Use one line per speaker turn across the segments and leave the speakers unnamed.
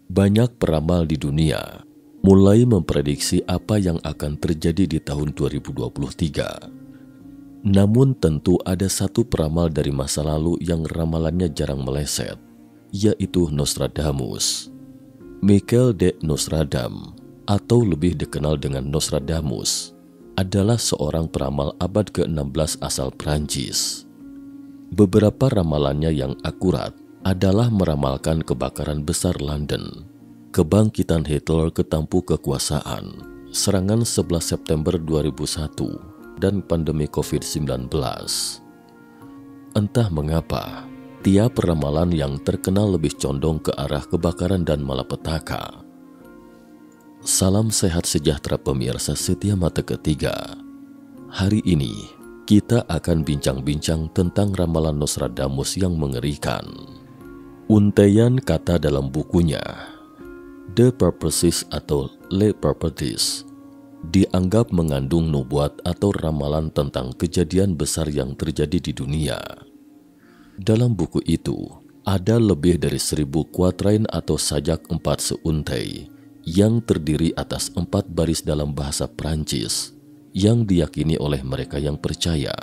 Banyak peramal di dunia mulai memprediksi apa yang akan terjadi di tahun 2023. Namun tentu ada satu peramal dari masa lalu yang ramalannya jarang meleset, yaitu Nostradamus. Michael de Nostradam, atau lebih dikenal dengan Nostradamus, adalah seorang peramal abad ke-16 asal Prancis. Beberapa ramalannya yang akurat adalah meramalkan kebakaran besar London, kebangkitan Hitler ke tampuk kekuasaan, serangan 11 September 2001, dan pandemi COVID-19. Entah mengapa, tiap ramalan yang terkenal lebih condong ke arah kebakaran dan malapetaka. Salam sehat sejahtera pemirsa setia mata ketiga. Hari ini, kita akan bincang-bincang tentang ramalan Nostradamus yang mengerikan. Untaian kata dalam bukunya, The Purposes atau Les Properties, dianggap mengandung nubuat atau ramalan tentang kejadian besar yang terjadi di dunia. Dalam buku itu, ada lebih dari 1000 kuatrain atau sajak 4 seuntai yang terdiri atas 4 baris dalam bahasa Prancis yang diyakini oleh mereka yang percaya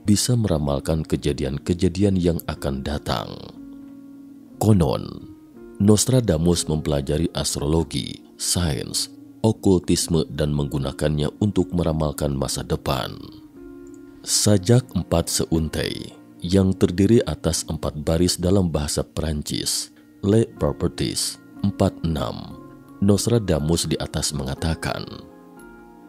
bisa meramalkan kejadian-kejadian yang akan datang. Konon, Nostradamus mempelajari astrologi, sains, okultisme dan menggunakannya untuk meramalkan masa depan. Sajak 4 seuntai yang terdiri atas 4 baris dalam bahasa Prancis, Les Properties 46, Nostradamus di atas mengatakan,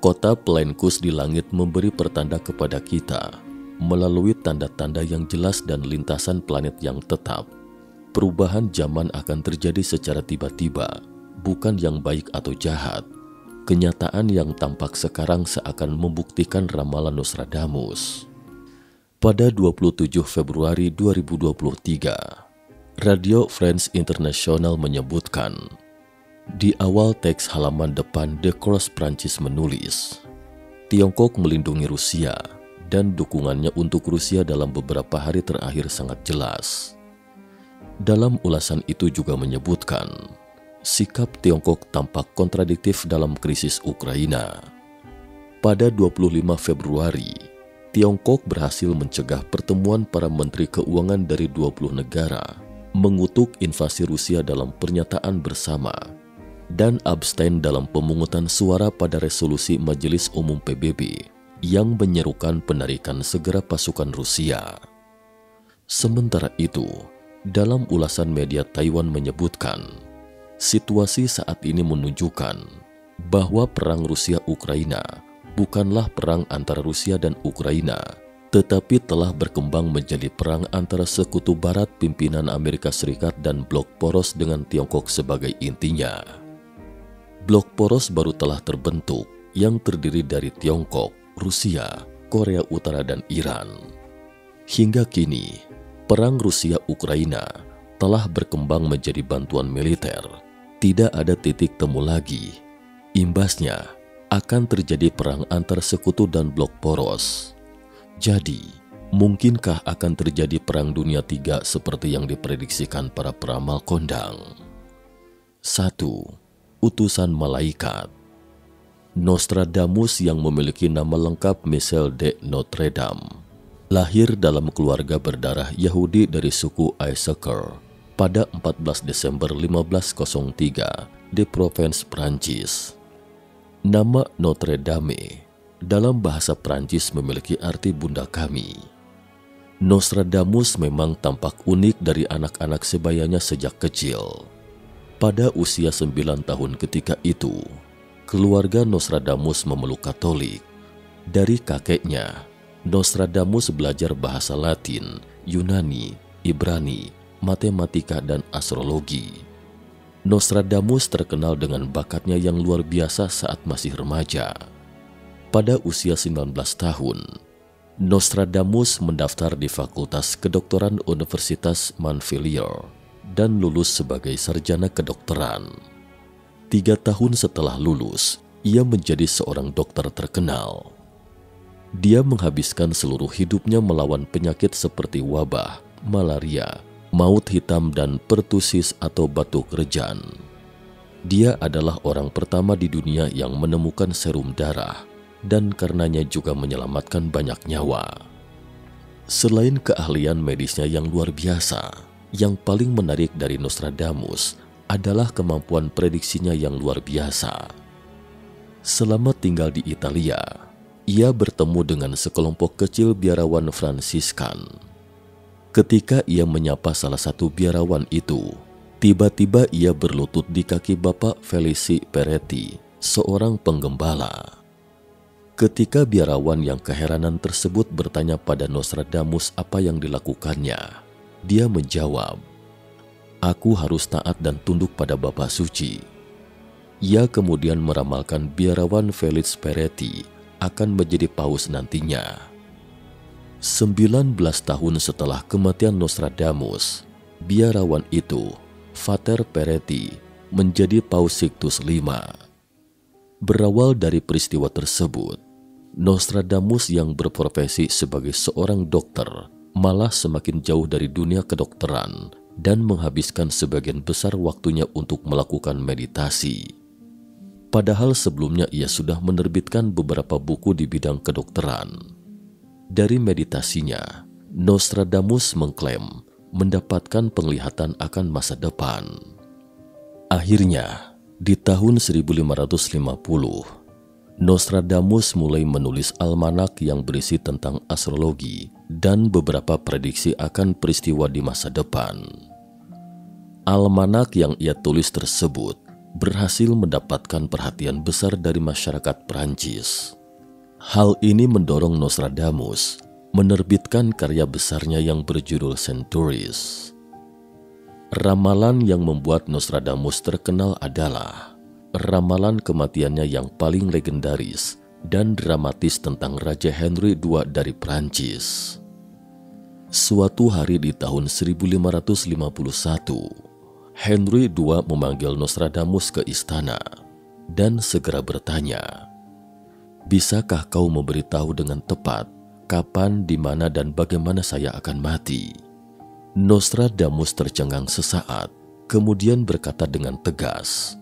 kota Plancus di langit memberi pertanda kepada kita melalui tanda-tanda yang jelas dan lintasan planet yang tetap. Perubahan zaman akan terjadi secara tiba-tiba, bukan yang baik atau jahat. Kenyataan yang tampak sekarang seakan membuktikan ramalan Nostradamus. Pada 27 Februari 2023, Radio France International menyebutkan, di awal teks halaman depan The Cross Prancis menulis, Tiongkok melindungi Rusia dan dukungannya untuk Rusia dalam beberapa hari terakhir sangat jelas. Dalam ulasan itu juga menyebutkan, sikap Tiongkok tampak kontradiktif dalam krisis Ukraina. Pada 25 Februari, Tiongkok berhasil mencegah pertemuan para menteri keuangan dari 20 negara, mengutuk invasi Rusia dalam pernyataan bersama, dan abstain dalam pemungutan suara pada resolusi Majelis Umum PBB yang menyerukan penarikan segera pasukan Rusia. Sementara itu, dalam ulasan media Taiwan menyebutkan, situasi saat ini menunjukkan bahwa perang Rusia-Ukraina bukanlah perang antara Rusia dan Ukraina, tetapi telah berkembang menjadi perang antara sekutu barat pimpinan Amerika Serikat dan blok poros dengan Tiongkok sebagai intinya. Blok poros baru telah terbentuk yang terdiri dari Tiongkok, Rusia, Korea Utara, dan Iran. Hingga kini, perang Rusia-Ukraina telah berkembang menjadi bantuan militer. Tidak ada titik temu lagi. Imbasnya akan terjadi perang antar sekutu dan blok poros. Jadi, mungkinkah akan terjadi perang dunia 3 seperti yang diprediksikan para peramal kondang? 1. Utusan malaikat. Nostradamus yang memiliki nama lengkap Michel de Nostradam lahir dalam keluarga berdarah Yahudi dari suku Issachar pada 14 Desember 1503 di Provence, Prancis. Nama Notre Dame dalam bahasa Prancis memiliki arti bunda kami. Nostradamus memang tampak unik dari anak-anak sebayanya sejak kecil. Pada usia 9 tahun ketika itu, keluarga Nostradamus memeluk Katolik. Dari kakeknya, Nostradamus belajar bahasa Latin, Yunani, Ibrani, matematika, dan astrologi. Nostradamus terkenal dengan bakatnya yang luar biasa saat masih remaja. Pada usia 19 tahun, Nostradamus mendaftar di Fakultas Kedokteran Universitas Montpellier dan lulus sebagai sarjana kedokteran. 3 tahun setelah lulus, ia menjadi seorang dokter terkenal. Dia menghabiskan seluruh hidupnya melawan penyakit seperti wabah, malaria, maut hitam, dan pertusis atau batu kerjan. Dia adalah orang pertama di dunia yang menemukan serum darah dan karenanya juga menyelamatkan banyak nyawa. Selain keahlian medisnya yang luar biasa, yang paling menarik dari Nostradamus adalah kemampuan prediksinya yang luar biasa. Selama tinggal di Italia, ia bertemu dengan sekelompok kecil biarawan Fransiskan. Ketika ia menyapa salah satu biarawan itu, tiba-tiba ia berlutut di kaki Bapak Felici Peretti, seorang penggembala. Ketika biarawan yang keheranan tersebut bertanya pada Nostradamus apa yang dilakukannya, dia menjawab, "Aku harus taat dan tunduk pada Bapak Suci." Ia kemudian meramalkan biarawan Felici Peretti akan menjadi paus nantinya. 19 tahun setelah kematian Nostradamus, biarawan itu, Frater Peretti, menjadi Paus Sixtus V. Berawal dari peristiwa tersebut, Nostradamus yang berprofesi sebagai seorang dokter malah semakin jauh dari dunia kedokteran dan menghabiskan sebagian besar waktunya untuk melakukan meditasi. Padahal sebelumnya ia sudah menerbitkan beberapa buku di bidang kedokteran. Dari meditasinya, Nostradamus mengklaim mendapatkan penglihatan akan masa depan. Akhirnya, di tahun 1550, Nostradamus mulai menulis almanak yang berisi tentang astrologi dan beberapa prediksi akan peristiwa di masa depan. Almanak yang ia tulis tersebut berhasil mendapatkan perhatian besar dari masyarakat Perancis. Hal ini mendorong Nostradamus menerbitkan karya besarnya yang berjudul Centuries. Ramalan yang membuat Nostradamus terkenal adalah ramalan kematiannya yang paling legendaris dan dramatis tentang Raja Henry II dari Perancis. Suatu hari di tahun 1551, Henry II memanggil Nostradamus ke istana dan segera bertanya, "Bisakah kau memberitahu dengan tepat kapan, di mana, dan bagaimana saya akan mati?" Nostradamus tercengang sesaat, kemudian berkata dengan tegas,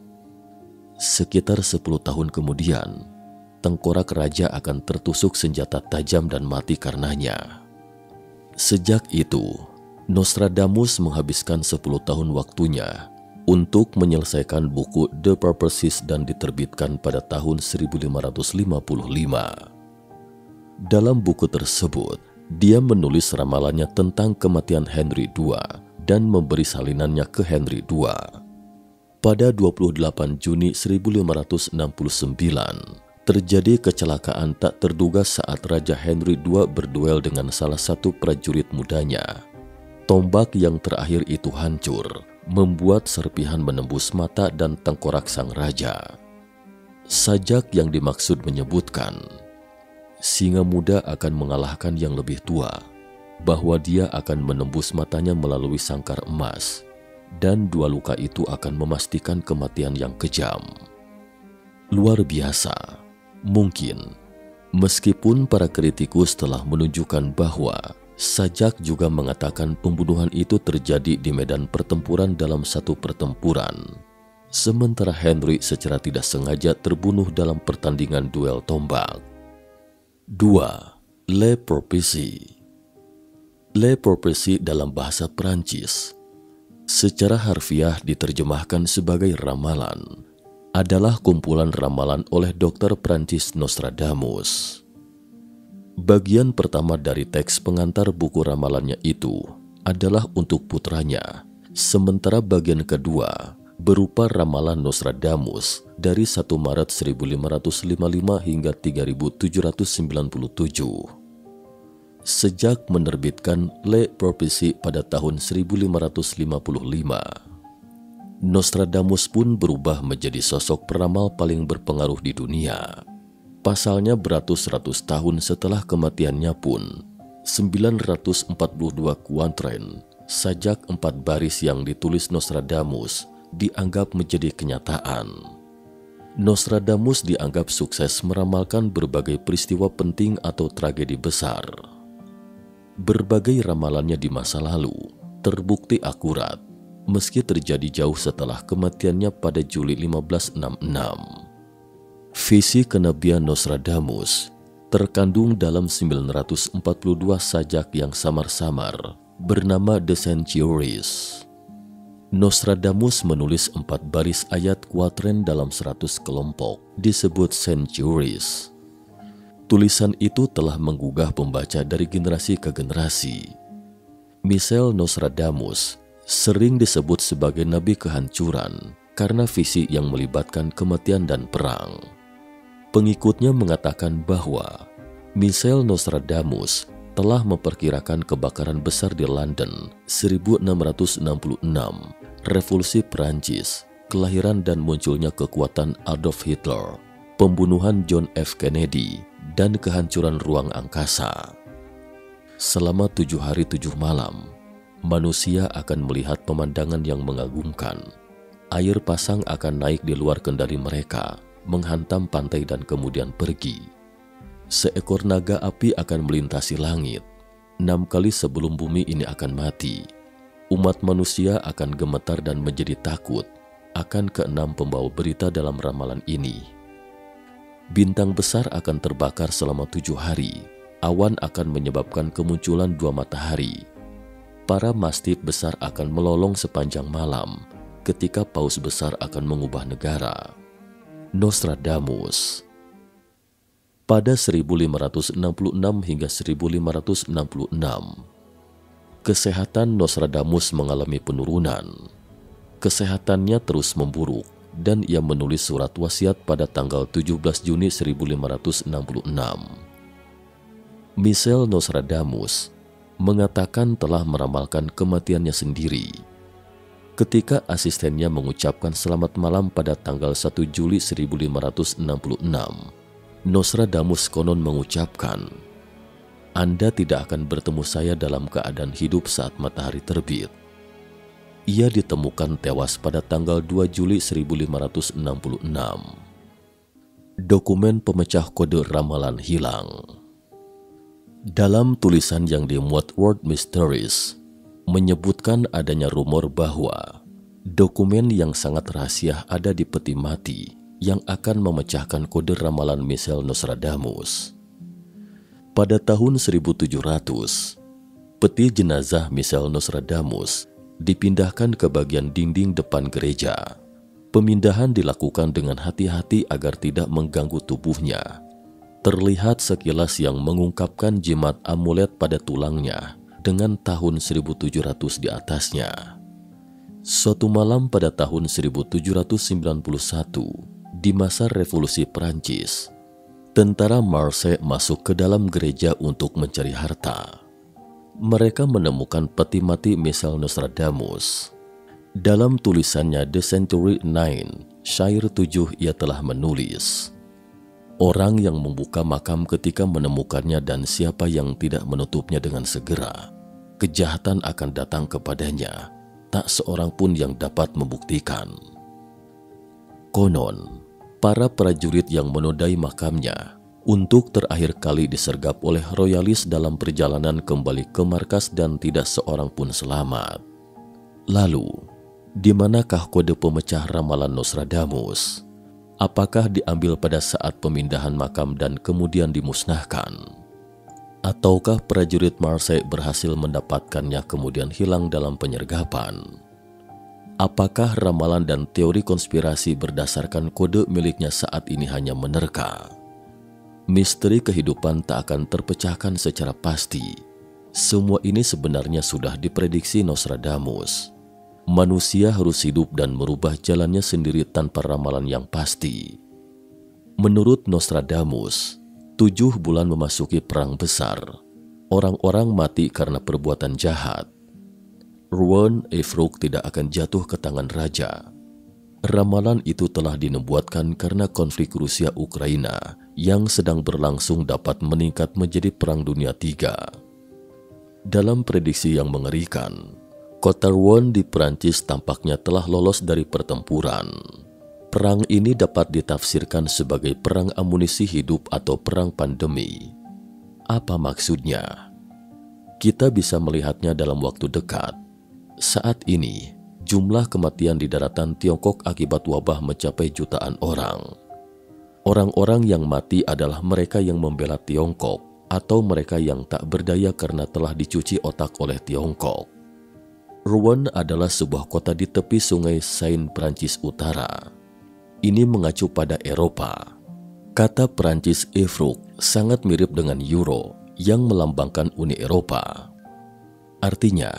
"Sekitar 10 tahun kemudian, tengkorak raja akan tertusuk senjata tajam dan mati karenanya." Sejak itu, Nostradamus menghabiskan 10 tahun waktunya untuk menyelesaikan buku The Purposes dan diterbitkan pada tahun 1555. Dalam buku tersebut, dia menulis ramalannya tentang kematian Henry II dan memberi salinannya ke Henry II. Pada 28 Juni 1569, terjadi kecelakaan tak terduga saat Raja Henry II berduel dengan salah satu prajurit mudanya. Tombak yang terakhir itu hancur, membuat serpihan menembus mata dan tengkorak sang raja. Sajak yang dimaksud menyebutkan, singa muda akan mengalahkan yang lebih tua, bahwa dia akan menembus matanya melalui sangkar emas, dan dua luka itu akan memastikan kematian yang kejam. Luar biasa, mungkin, meskipun para kritikus telah menunjukkan bahwa Sajak juga mengatakan pembunuhan itu terjadi di medan pertempuran dalam satu pertempuran, sementara Henry secara tidak sengaja terbunuh dalam pertandingan duel tombak. 2. Les Prophéties. Les Prophéties dalam bahasa Perancis, secara harfiah diterjemahkan sebagai ramalan, adalah kumpulan ramalan oleh Dr. Prancis Nostradamus. Bagian pertama dari teks pengantar buku ramalannya itu adalah untuk putranya, sementara bagian kedua berupa ramalan Nostradamus dari 1 Maret 1555 hingga 3797. Sejak menerbitkan Les Prophéties pada tahun 1555, Nostradamus pun berubah menjadi sosok peramal paling berpengaruh di dunia. Pasalnya beratus-ratus tahun setelah kematiannya pun, 942 kuantren, sajak 4 baris yang ditulis Nostradamus dianggap menjadi kenyataan. Nostradamus dianggap sukses meramalkan berbagai peristiwa penting atau tragedi besar. Berbagai ramalannya di masa lalu terbukti akurat, meski terjadi jauh setelah kematiannya pada Juli 1566. Visi kenabian Nostradamus terkandung dalam 942 sajak yang samar-samar bernama The Centuries. Nostradamus menulis 4 baris ayat kuadran dalam 100 kelompok, disebut Centuries. Tulisan itu telah menggugah pembaca dari generasi ke generasi. Michel Nostradamus sering disebut sebagai nabi kehancuran karena visi yang melibatkan kematian dan perang. Pengikutnya mengatakan bahwa Michel Nostradamus telah memperkirakan kebakaran besar di London 1666, revolusi Perancis, kelahiran dan munculnya kekuatan Adolf Hitler, pembunuhan John F. Kennedy, dan kehancuran ruang angkasa. Selama 7 hari 7 malam, manusia akan melihat pemandangan yang mengagumkan. Air pasang akan naik di luar kendali mereka, menghantam pantai dan kemudian pergi. Seekor naga api akan melintasi langit. 6 kali sebelum bumi ini akan mati. Umat manusia akan gemetar dan menjadi takut akan ke-6 pembawa berita dalam ramalan ini. Bintang besar akan terbakar selama 7 hari. Awan akan menyebabkan kemunculan 2 matahari. Para mastif besar akan melolong sepanjang malam ketika paus besar akan mengubah negara. Nostradamus. Pada 1566 hingga 1566, kesehatan Nostradamus mengalami penurunan. Kesehatannya terus memburuk dan ia menulis surat wasiat pada tanggal 17 Juni 1566. Michel Nostradamus mengatakan telah meramalkan kematiannya sendiri. Ketika asistennya mengucapkan selamat malam pada tanggal 1 Juli 1566, Nostradamus konon mengucapkan, "Anda tidak akan bertemu saya dalam keadaan hidup saat matahari terbit." Ia ditemukan tewas pada tanggal 2 Juli 1566. Dokumen pemecah kode ramalan hilang. Dalam tulisan yang dimuat World Mysteries, menyebutkan adanya rumor bahwa dokumen yang sangat rahasia ada di peti mati yang akan memecahkan kode ramalan Michel Nostradamus. Pada tahun 1700, peti jenazah Michel Nostradamus dipindahkan ke bagian dinding depan gereja. Pemindahan dilakukan dengan hati-hati agar tidak mengganggu tubuhnya. Terlihat sekilas yang mengungkapkan jimat amulet pada tulangnya dengan tahun 1700 di atasnya. Suatu malam pada tahun 1791, di masa revolusi Perancis, tentara Marseille masuk ke dalam gereja untuk mencari harta. Mereka menemukan peti mati Michel Nostradamus. Dalam tulisannya The Century 9, syair 7, ia telah menulis, "Orang yang membuka makam ketika menemukannya dan siapa yang tidak menutupnya dengan segera, kejahatan akan datang kepadanya, tak seorang pun yang dapat membuktikan." Konon, para prajurit yang menodai makamnya untuk terakhir kali disergap oleh royalis dalam perjalanan kembali ke markas dan tidak seorang pun selamat. Lalu, di manakah kode pemecah ramalan Nostradamus? Apakah diambil pada saat pemindahan makam dan kemudian dimusnahkan? Ataukah prajurit Marseille berhasil mendapatkannya kemudian hilang dalam penyergapan? Apakah ramalan dan teori konspirasi berdasarkan kode miliknya saat ini hanya menerka? Misteri kehidupan tak akan terpecahkan secara pasti. Semua ini sebenarnya sudah diprediksi Nostradamus. Manusia harus hidup dan merubah jalannya sendiri tanpa ramalan yang pasti. Menurut Nostradamus, 7 bulan memasuki perang besar. Orang-orang mati karena perbuatan jahat. Rouen Efrouk tidak akan jatuh ke tangan raja. Ramalan itu telah dinubuatkan karena konflik Rusia-Ukraina yang sedang berlangsung dapat meningkat menjadi Perang Dunia III. Dalam prediksi yang mengerikan, kota Rouen di Perancis tampaknya telah lolos dari pertempuran. Perang ini dapat ditafsirkan sebagai perang amunisi hidup atau perang pandemi. Apa maksudnya? Kita bisa melihatnya dalam waktu dekat. Saat ini, jumlah kematian di daratan Tiongkok akibat wabah mencapai jutaan orang. Orang-orang yang mati adalah mereka yang membela Tiongkok atau mereka yang tak berdaya karena telah dicuci otak oleh Tiongkok. Rouen adalah sebuah kota di tepi sungai Seine, Prancis Utara. Ini mengacu pada Eropa. Kata Prancis Efruk sangat mirip dengan euro yang melambangkan Uni Eropa. Artinya,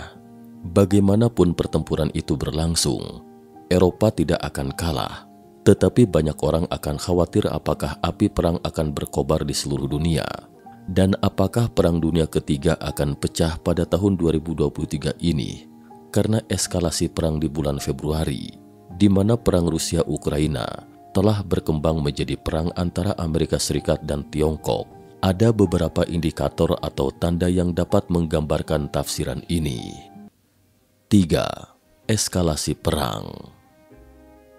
bagaimanapun pertempuran itu berlangsung, Eropa tidak akan kalah, tetapi banyak orang akan khawatir apakah api perang akan berkobar di seluruh dunia, dan apakah Perang Dunia Ketiga akan pecah pada tahun 2023 ini karena eskalasi perang di bulan Februari, di mana perang Rusia-Ukraina telah berkembang menjadi perang antara Amerika Serikat dan Tiongkok. Ada beberapa indikator atau tanda yang dapat menggambarkan tafsiran ini. 3. Eskalasi perang.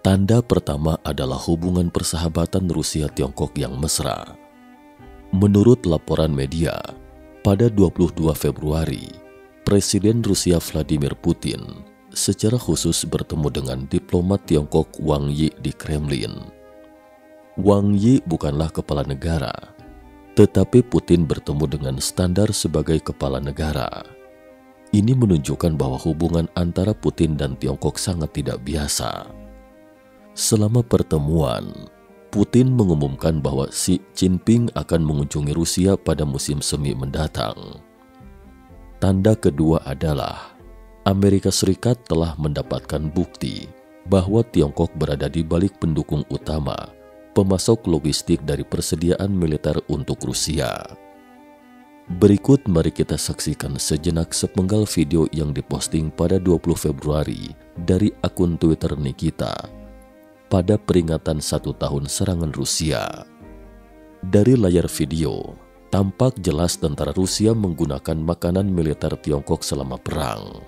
Tanda pertama adalah hubungan persahabatan Rusia-Tiongkok yang mesra. Menurut laporan media, pada 22 Februari, Presiden Rusia Vladimir Putin secara khusus bertemu dengan diplomat Tiongkok Wang Yi di Kremlin. Wang Yi bukanlah kepala negara, tetapi Putin bertemu dengan standar sebagai kepala negara. Ini menunjukkan bahwa hubungan antara Putin dan Tiongkok sangat tidak biasa. Selama pertemuan, Putin mengumumkan bahwa Xi Jinping akan mengunjungi Rusia pada musim semi mendatang. Tanda kedua adalah Amerika Serikat telah mendapatkan bukti bahwa Tiongkok berada di balik pendukung utama, pemasok logistik dari persediaan militer untuk Rusia. Berikut mari kita saksikan sejenak sepenggal video yang diposting pada 20 Februari dari akun Twitter Nikita pada peringatan 1 tahun serangan Rusia. Dari layar video, tampak jelas tentara Rusia menggunakan makanan militer Tiongkok selama perang.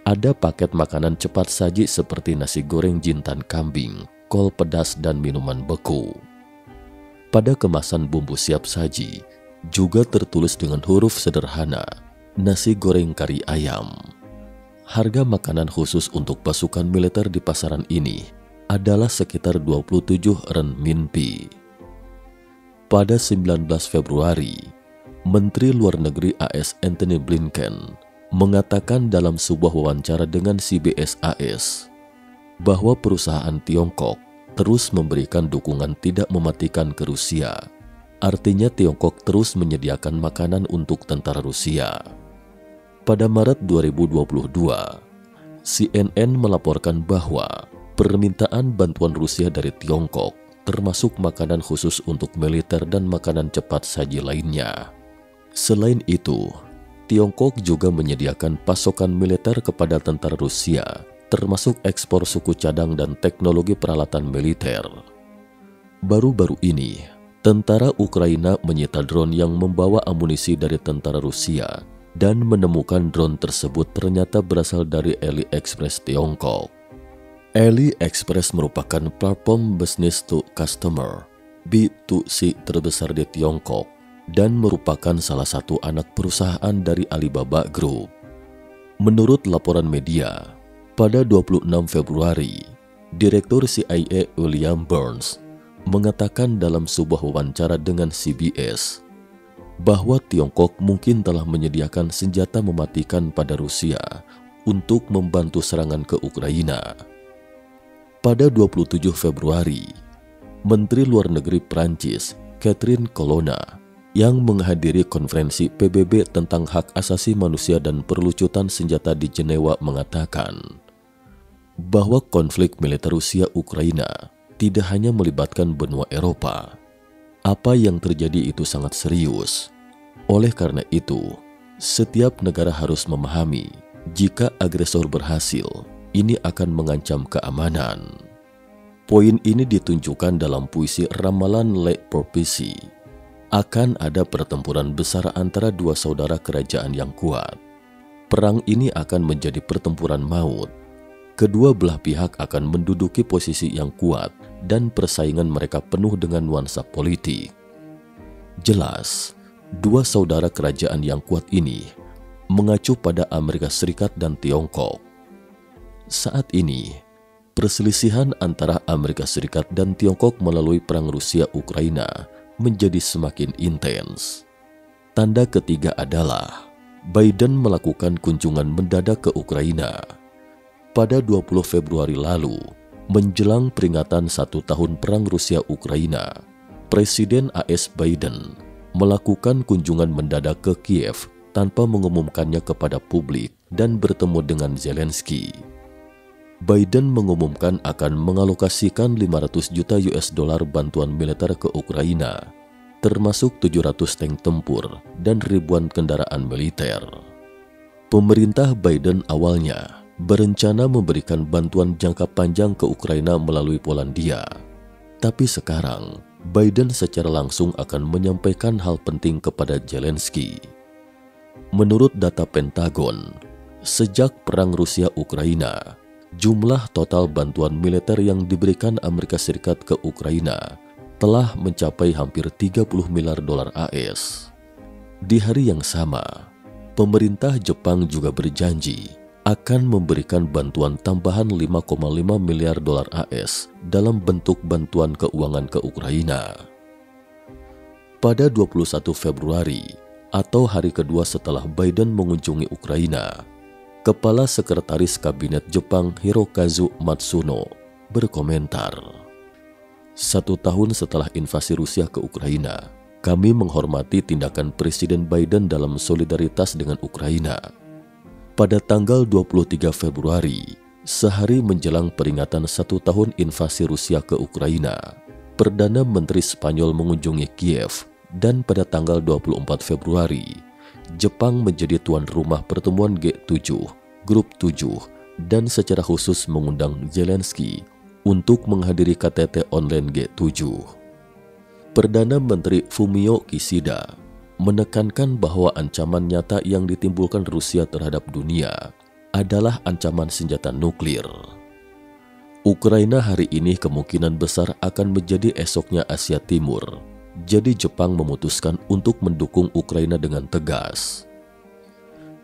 Ada paket makanan cepat saji seperti nasi goreng jintan kambing, kol pedas, dan minuman beku. Pada kemasan bumbu siap saji, juga tertulis dengan huruf sederhana, nasi goreng kari ayam. Harga makanan khusus untuk pasukan militer di pasaran ini adalah sekitar 27 renminbi. Pada 19 Februari, Menteri Luar Negeri AS Antony Blinken mengatakan dalam sebuah wawancara dengan CBS bahwa perusahaan Tiongkok terus memberikan dukungan tidak mematikan ke Rusia. Artinya Tiongkok terus menyediakan makanan untuk tentara Rusia. Pada Maret 2022, CNN melaporkan bahwa permintaan bantuan Rusia dari Tiongkok termasuk makanan khusus untuk militer dan makanan cepat saji lainnya. Selain itu, Tiongkok juga menyediakan pasokan militer kepada tentara Rusia, termasuk ekspor suku cadang dan teknologi peralatan militer. Baru-baru ini, tentara Ukraina menyita drone yang membawa amunisi dari tentara Rusia dan menemukan drone tersebut ternyata berasal dari AliExpress Tiongkok. AliExpress merupakan platform business to customer B2C terbesar di Tiongkok dan merupakan salah satu anak perusahaan dari Alibaba Group. Menurut laporan media, pada 26 Februari, Direktur CIA William Burns mengatakan dalam sebuah wawancara dengan CBS bahwa Tiongkok mungkin telah menyediakan senjata mematikan pada Rusia untuk membantu serangan ke Ukraina. Pada 27 Februari, Menteri Luar Negeri Prancis Catherine Colonna yang menghadiri konferensi PBB tentang hak asasi manusia dan perlucutan senjata di Jenewa mengatakan bahwa konflik militer Rusia-Ukraina tidak hanya melibatkan benua Eropa. Apa yang terjadi itu sangat serius. Oleh karena itu, setiap negara harus memahami jika agresor berhasil, ini akan mengancam keamanan. Poin ini ditunjukkan dalam puisi ramalan Le Prophecy. Akan ada pertempuran besar antara dua saudara kerajaan yang kuat. Perang ini akan menjadi pertempuran maut. Kedua belah pihak akan menduduki posisi yang kuat dan persaingan mereka penuh dengan nuansa politik. Jelas, dua saudara kerajaan yang kuat ini mengacu pada Amerika Serikat dan Tiongkok. Saat ini, perselisihan antara Amerika Serikat dan Tiongkok melalui perang Rusia-Ukraina menjadi semakin intens. Tanda ketiga adalah Biden melakukan kunjungan mendadak ke Ukraina. Pada 20 Februari lalu, menjelang peringatan 1 tahun perang Rusia-Ukraina, Presiden AS Biden melakukan kunjungan mendadak ke Kiev tanpa mengumumkannya kepada publik dan bertemu dengan Zelensky. Biden mengumumkan akan mengalokasikan 500 juta US dollar bantuan militer ke Ukraina, termasuk 700 tank tempur dan ribuan kendaraan militer. Pemerintah Biden awalnya berencana memberikan bantuan jangka panjang ke Ukraina melalui Polandia. Tapi sekarang, Biden secara langsung akan menyampaikan hal penting kepada Zelensky. Menurut data Pentagon, sejak perang Rusia-Ukraina, jumlah total bantuan militer yang diberikan Amerika Serikat ke Ukraina telah mencapai hampir 30 miliar dolar AS. Di hari yang sama, pemerintah Jepang juga berjanji akan memberikan bantuan tambahan 5,5 miliar dolar AS dalam bentuk bantuan keuangan ke Ukraina. Pada 21 Februari, atau hari kedua setelah Biden mengunjungi Ukraina, Kepala Sekretaris Kabinet Jepang Hirokazu Matsuno berkomentar, "1 tahun setelah invasi Rusia ke Ukraina, kami menghormati tindakan Presiden Biden dalam solidaritas dengan Ukraina. Pada tanggal 23 Februari, sehari menjelang peringatan 1 tahun invasi Rusia ke Ukraina, Perdana Menteri Spanyol mengunjungi Kiev, dan pada tanggal 24 Februari, Jepang menjadi tuan rumah pertemuan G7, Grup 7, dan secara khusus mengundang Zelensky untuk menghadiri KTT online G7. Perdana Menteri Fumio Kishida menekankan bahwa ancaman nyata yang ditimbulkan Rusia terhadap dunia adalah ancaman senjata nuklir. Ukraina hari ini kemungkinan besar akan menjadi esoknya Asia Timur. Jadi Jepang memutuskan untuk mendukung Ukraina dengan tegas.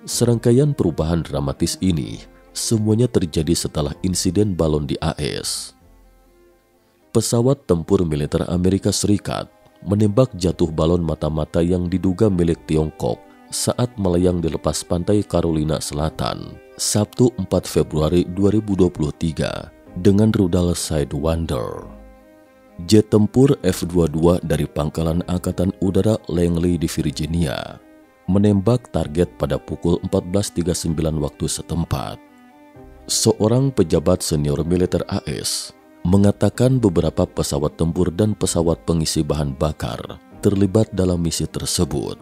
Serangkaian perubahan dramatis ini semuanya terjadi setelah insiden balon di AS. Pesawat tempur militer Amerika Serikat menembak jatuh balon mata-mata yang diduga milik Tiongkok saat melayang di lepas pantai Carolina Selatan, Sabtu 4 Februari 2023 dengan rudal Sidewinder. Jet tempur F-22 dari Pangkalan Angkatan Udara Langley di Virginia menembak target pada pukul 14.39 waktu setempat. Seorang pejabat senior militer AS mengatakan beberapa pesawat tempur dan pesawat pengisi bahan bakar terlibat dalam misi tersebut.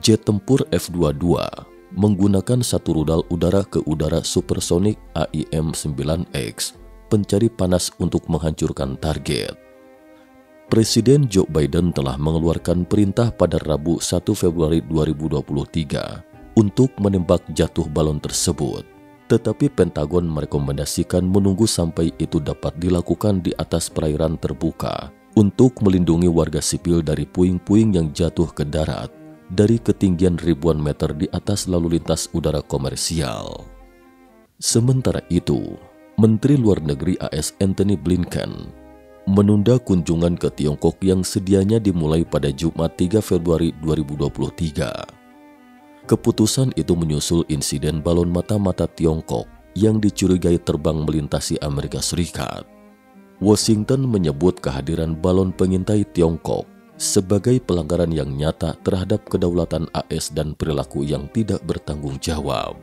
Jet tempur F-22 menggunakan satu rudal udara ke udara supersonik AIM-9X pencari panas untuk menghancurkan target. Presiden Joe Biden telah mengeluarkan perintah pada Rabu 1 Februari 2023 untuk menembak jatuh balon tersebut. Tetapi Pentagon merekomendasikan menunggu sampai itu dapat dilakukan di atas perairan terbuka untuk melindungi warga sipil dari puing-puing yang jatuh ke darat dari ketinggian ribuan meter di atas lalu lintas udara komersial. Sementara itu, Menteri Luar Negeri AS Antony Blinken menunda kunjungan ke Tiongkok yang sedianya dimulai pada Jumat 3 Februari 2023. Keputusan itu menyusul insiden balon mata-mata Tiongkok yang dicurigai terbang melintasi Amerika Serikat. Washington menyebut kehadiran balon pengintai Tiongkok sebagai pelanggaran yang nyata terhadap kedaulatan AS dan perilaku yang tidak bertanggung jawab.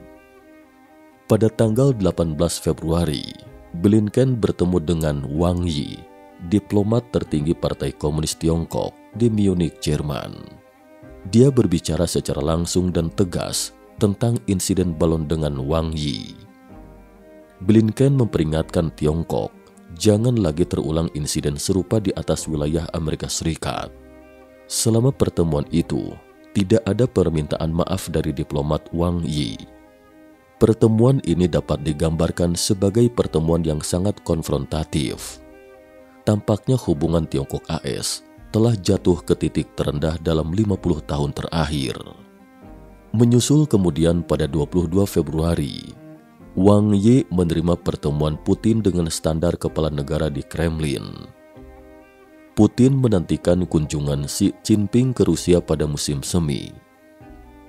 Pada tanggal 18 Februari, Blinken bertemu dengan Wang Yi, diplomat tertinggi Partai Komunis Tiongkok di Munich, Jerman. Dia berbicara secara langsung dan tegas tentang insiden balon dengan Wang Yi. Blinken memperingatkan Tiongkok jangan lagi terulang insiden serupa di atas wilayah Amerika Serikat. Selama pertemuan itu, tidak ada permintaan maaf dari diplomat Wang Yi. Pertemuan ini dapat digambarkan sebagai pertemuan yang sangat konfrontatif. tampaknya hubungan Tiongkok-AS telah jatuh ke titik terendah dalam 50 tahun terakhir. Menyusul kemudian pada 22 Februari, Wang Yi menerima pertemuan Putin dengan standar kepala negara di Kremlin. Putin menantikan kunjungan Xi Jinping ke Rusia pada musim semi.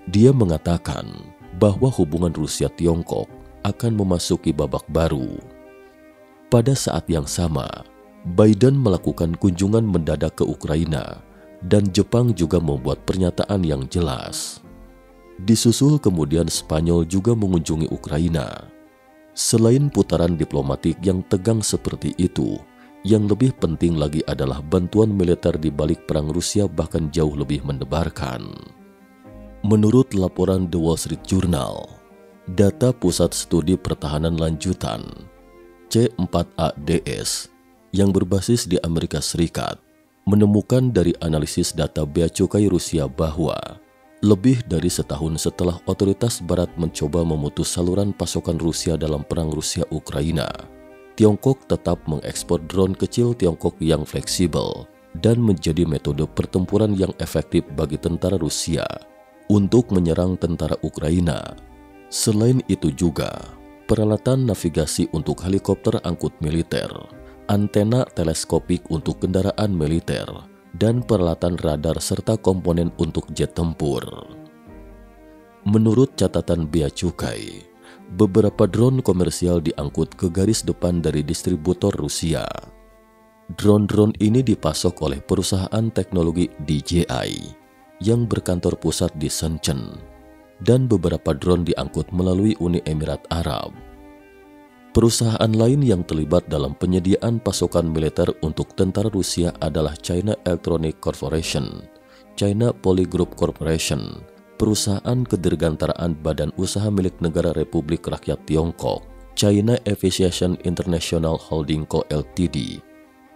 Dia mengatakan bahwa hubungan Rusia-Tiongkok akan memasuki babak baru. Pada saat yang sama, Biden melakukan kunjungan mendadak ke Ukraina dan Jepang juga membuat pernyataan yang jelas. Disusul kemudian Spanyol juga mengunjungi Ukraina. Selain putaran diplomatik yang tegang seperti itu, yang lebih penting lagi adalah bantuan militer di balik perang Rusia bahkan jauh lebih mendebarkan. Menurut laporan The Wall Street Journal, data Pusat Studi Pertahanan Lanjutan C4ADS yang berbasis di Amerika Serikat menemukan dari analisis data bea cukai Rusia bahwa lebih dari setahun setelah otoritas Barat mencoba memutus saluran pasokan Rusia dalam perang Rusia-Ukraina, Tiongkok tetap mengekspor drone kecil Tiongkok yang fleksibel dan menjadi metode pertempuran yang efektif bagi tentara Rusia untuk menyerang tentara Ukraina. Selain itu juga, peralatan navigasi untuk helikopter angkut militer, antena teleskopik untuk kendaraan militer, dan peralatan radar serta komponen untuk jet tempur. Menurut catatan bea cukai, beberapa drone komersial diangkut ke garis depan dari distributor Rusia. Drone-drone ini dipasok oleh perusahaan teknologi DJI yang berkantor pusat di Shenzhen, dan beberapa drone diangkut melalui Uni Emirat Arab. Perusahaan lain yang terlibat dalam penyediaan pasokan militer untuk tentara Rusia adalah China Electronic Corporation, China Poly Group Corporation, perusahaan kedirgantaraan Badan Usaha milik Negara Republik Rakyat Tiongkok, China Aviation International Holding Co. Ltd,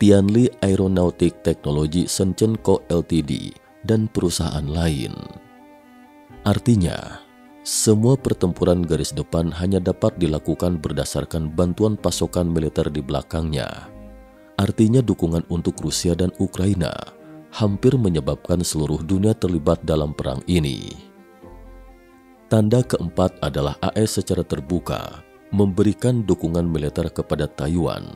Tianli Aeronautic Technology Shenzhen Co. Ltd, dan perusahaan lain. Artinya, semua pertempuran garis depan hanya dapat dilakukan berdasarkan bantuan pasokan militer di belakangnya. Artinya dukungan untuk Rusia dan Ukraina hampir menyebabkan seluruh dunia terlibat dalam perang ini. Tanda keempat adalah AS secara terbuka memberikan dukungan militer kepada Taiwan.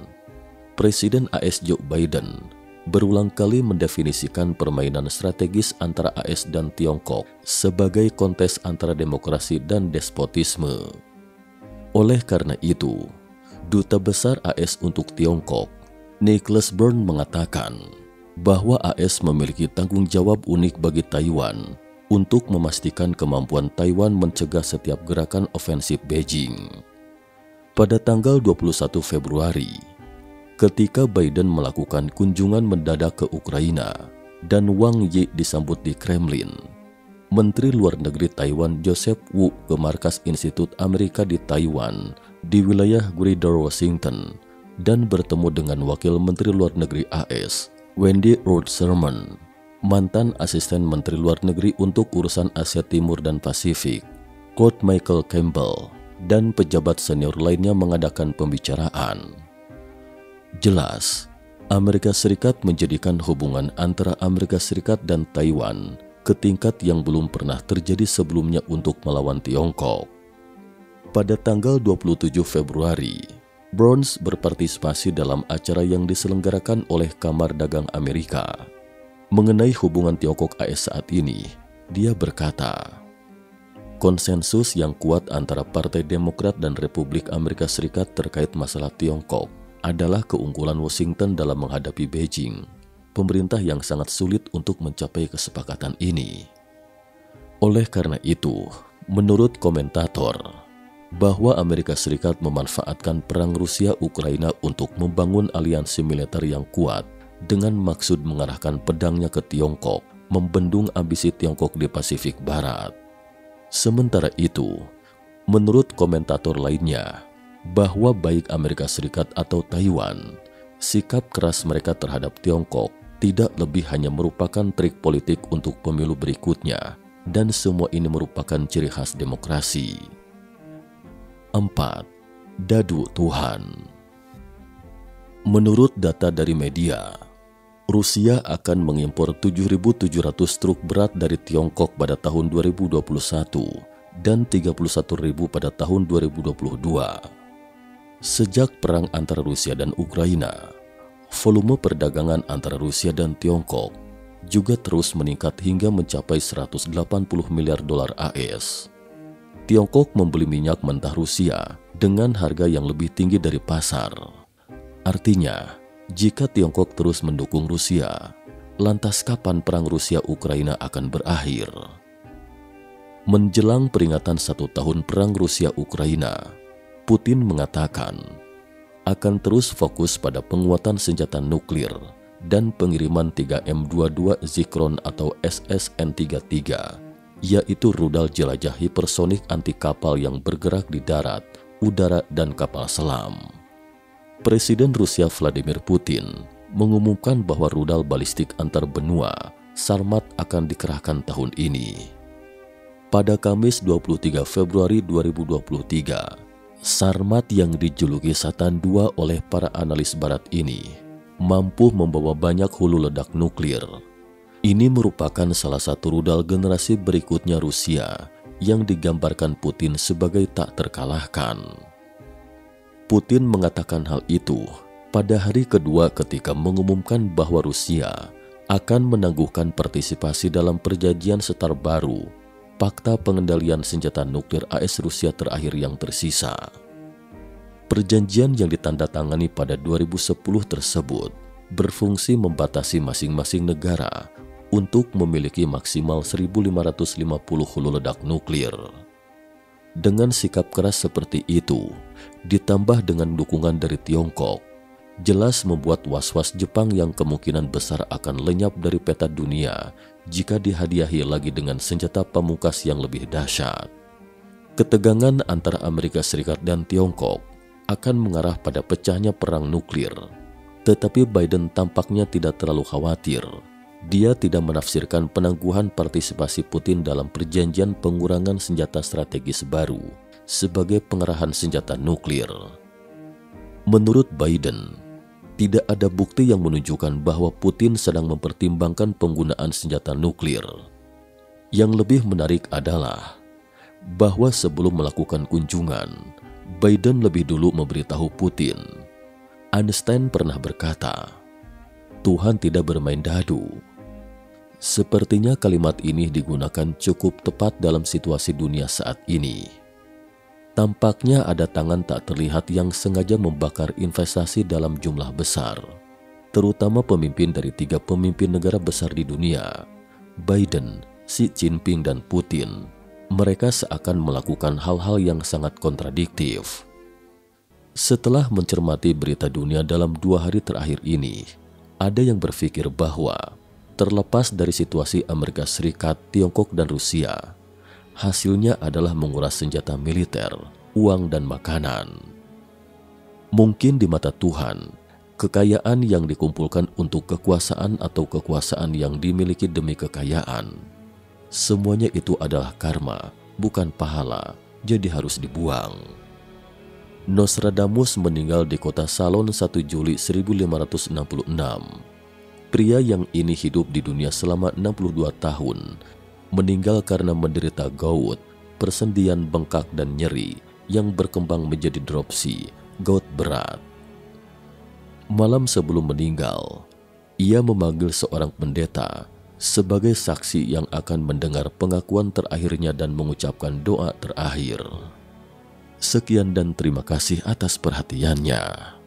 Presiden AS Joe Biden berulang kali mendefinisikan permainan strategis antara AS dan Tiongkok sebagai kontes antara demokrasi dan despotisme. Oleh karena itu, Duta Besar AS untuk Tiongkok, Nicholas Burns mengatakan bahwa AS memiliki tanggung jawab unik bagi Taiwan untuk memastikan kemampuan Taiwan mencegah setiap gerakan ofensif Beijing. Pada tanggal 21 Februari, ketika Biden melakukan kunjungan mendadak ke Ukraina dan Wang Yi disambut di Kremlin, Menteri Luar Negeri Taiwan Joseph Wu ke markas Institut Amerika di Taiwan di wilayah Greater Washington dan bertemu dengan Wakil Menteri Luar Negeri AS Wendy Sherman, mantan asisten Menteri Luar Negeri untuk urusan Asia Timur dan Pasifik, Court Michael Campbell, dan pejabat senior lainnya mengadakan pembicaraan. Jelas, Amerika Serikat menjadikan hubungan antara Amerika Serikat dan Taiwan ke tingkat yang belum pernah terjadi sebelumnya untuk melawan Tiongkok. Pada tanggal 27 Februari, Burns berpartisipasi dalam acara yang diselenggarakan oleh Kamar Dagang Amerika. Mengenai hubungan Tiongkok-AS saat ini, dia berkata, konsensus yang kuat antara Partai Demokrat dan Republik Amerika Serikat terkait masalah Tiongkok adalah keunggulan Washington dalam menghadapi Beijing, pemerintah yang sangat sulit untuk mencapai kesepakatan ini. Oleh karena itu, menurut komentator, bahwa Amerika Serikat memanfaatkan perang Rusia-Ukraina untuk membangun aliansi militer yang kuat dengan maksud mengarahkan pedangnya ke Tiongkok, membendung ambisi Tiongkok di Pasifik Barat. Sementara itu, menurut komentator lainnya, bahwa baik Amerika Serikat atau Taiwan, sikap keras mereka terhadap Tiongkok tidak lebih hanya merupakan trik politik untuk pemilu berikutnya, dan semua ini merupakan ciri khas demokrasi. 4. Dadu Tuhan. Menurut data dari media, Rusia akan mengimpor 7.700 truk berat dari Tiongkok pada tahun 2021 dan 31.000 pada tahun 2022. Sejak perang antara Rusia dan Ukraina, volume perdagangan antara Rusia dan Tiongkok juga terus meningkat hingga mencapai 180 miliar dolar AS. Tiongkok membeli minyak mentah Rusia dengan harga yang lebih tinggi dari pasar. Artinya, jika Tiongkok terus mendukung Rusia, lantas kapan perang Rusia-Ukraina akan berakhir? Menjelang peringatan 1 tahun perang Rusia-Ukraina, Putin mengatakan akan terus fokus pada penguatan senjata nuklir dan pengiriman 3M22 Zikron atau SSN-33, yaitu rudal jelajah hipersonik anti kapal yang bergerak di darat, udara, dan kapal selam. Presiden Rusia Vladimir Putin mengumumkan bahwa rudal balistik antar benua Sarmat akan dikerahkan tahun ini. Pada Kamis 23 Februari 2023, Sarmat yang dijuluki Satan II oleh para analis barat ini mampu membawa banyak hulu ledak nuklir. Ini merupakan salah satu rudal generasi berikutnya Rusia yang digambarkan Putin sebagai tak terkalahkan. Putin mengatakan hal itu pada hari kedua ketika mengumumkan bahwa Rusia akan menangguhkan partisipasi dalam perjanjian START baru, Pakta Pengendalian Senjata Nuklir AS Rusia terakhir yang tersisa. Perjanjian yang ditandatangani pada 2010 tersebut berfungsi membatasi masing-masing negara untuk memiliki maksimal 1.550 hulu ledak nuklir. Dengan sikap keras seperti itu, ditambah dengan dukungan dari Tiongkok, jelas membuat was-was Jepang yang kemungkinan besar akan lenyap dari peta dunia jika dihadiahi lagi dengan senjata pamungkas yang lebih dahsyat. Ketegangan antara Amerika Serikat dan Tiongkok akan mengarah pada pecahnya perang nuklir, tetapi Biden tampaknya tidak terlalu khawatir. Dia tidak menafsirkan penangguhan partisipasi Putin dalam perjanjian pengurangan senjata strategis baru sebagai pengerahan senjata nuklir. Menurut Biden, tidak ada bukti yang menunjukkan bahwa Putin sedang mempertimbangkan penggunaan senjata nuklir. Yang lebih menarik adalah bahwa sebelum melakukan kunjungan, Biden lebih dulu memberitahu Putin. Einstein pernah berkata, "Tuhan tidak bermain dadu." Sepertinya kalimat ini digunakan cukup tepat dalam situasi dunia saat ini. Tampaknya ada tangan tak terlihat yang sengaja membakar investasi dalam jumlah besar, terutama pemimpin dari 3 pemimpin negara besar di dunia, Biden, Xi Jinping, dan Putin. Mereka seakan melakukan hal-hal yang sangat kontradiktif. Setelah mencermati berita dunia dalam 2 hari terakhir ini, ada yang berpikir bahwa terlepas dari situasi Amerika Serikat, Tiongkok, dan Rusia, hasilnya adalah menguras senjata militer, uang, dan makanan. Mungkin di mata Tuhan, kekayaan yang dikumpulkan untuk kekuasaan atau kekuasaan yang dimiliki demi kekayaan, semuanya itu adalah karma, bukan pahala, jadi harus dibuang. Nostradamus meninggal di kota Salon 1 Juli 1566. Pria yang ini hidup di dunia selama 62 tahun, meninggal karena menderita gout, persendian bengkak dan nyeri yang berkembang menjadi dropsy, gout berat. Malam sebelum meninggal, ia memanggil seorang pendeta sebagai saksi yang akan mendengar pengakuan terakhirnya dan mengucapkan doa terakhir. Sekian dan terima kasih atas perhatiannya.